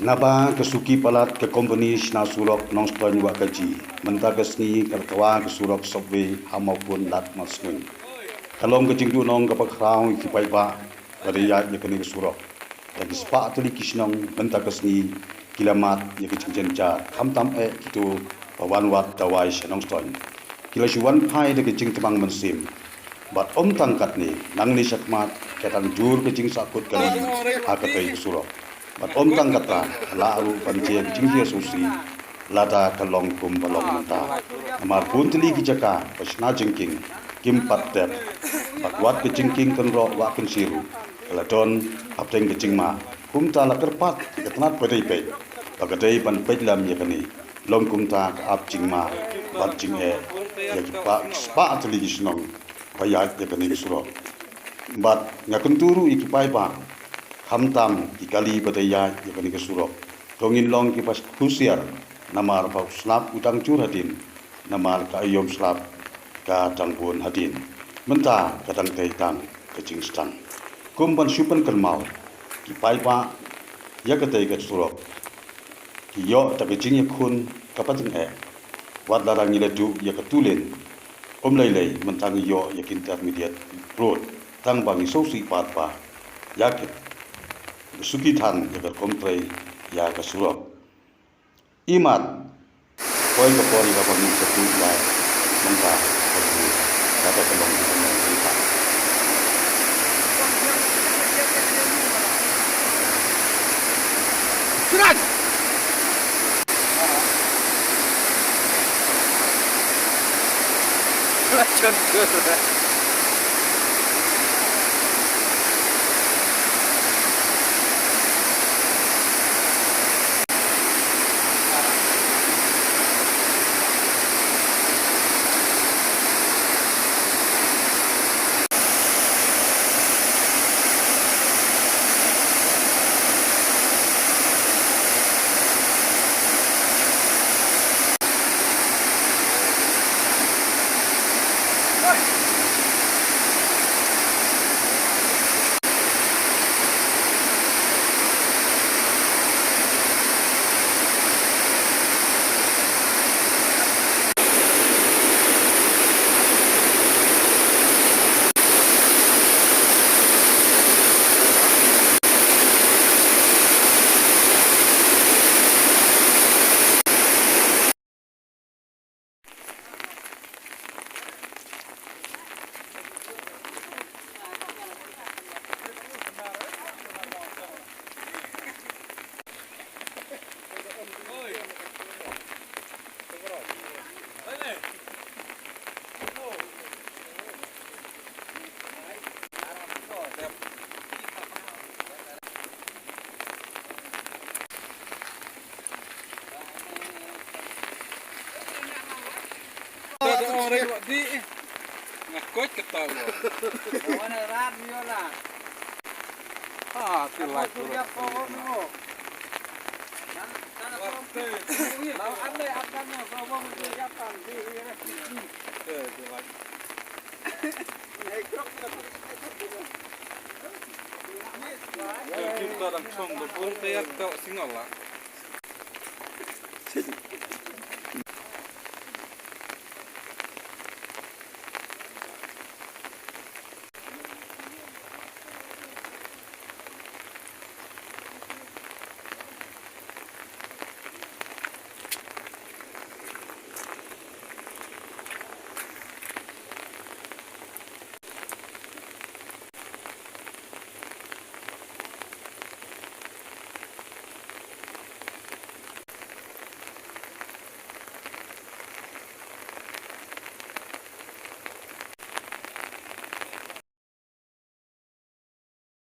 Ngapa kesuki palat ke company sna surok nong stoin wa kaji menta kesni kalkawa ke surok subway hamaupun lat masngun kalong ke jingdu nong ka pakrau ki paipa bariya ye kene ke surok dan spa atli kisnong menta kesni kilamat ye ke jingjen ja kamtam kitu pawan wat dawai nong stoin kila shuwan pai de ke jing temang mensim bat om tangkat ni nang ni sakmat ketan jur ke jing sakut kali akatai ke surok Bat om tang kata laru panjia jinggia susi lada kalong kum balong menta. Amar buntli ki jaka pasna jingking kim pat dep. Bat wat ke jingking kan ro wa kan siru. Kaladon apteng ke jingma kum ta la kerpat ketnat padai pe. Bagadai pan pejlam ya kani long kum ta ap jingma bat jing ya pa spa atli gisnong payat ya kani suro. Bat ngakenturu ikipai ba hamtam ikali bataya yakani kesurok dongin long ki pas khusiar namar bau slap utang cur hadin namar ka ayom slap ka tangpun hadin menta kadang taitan kecing stang kumpan supan kermau ki paipa yakatai ka surok ki yo ta kecing yakun kapateng wat larang iladu yakatulin lailai mentang yo yakin intermediate road tang bangi sosi patpa yakin sukitan ya berkontrai ya kesurok imat poin kepori kapal ni satu lah mengka perlu kata tolong kita kita surat contoh orang di ngakot ketawa. Mana radio lah. Tilak Dia pohon tu. Kalau anda akannya pohon itu siapkan di resmi. tilak. Kita langsung berpun tiap tak singolah.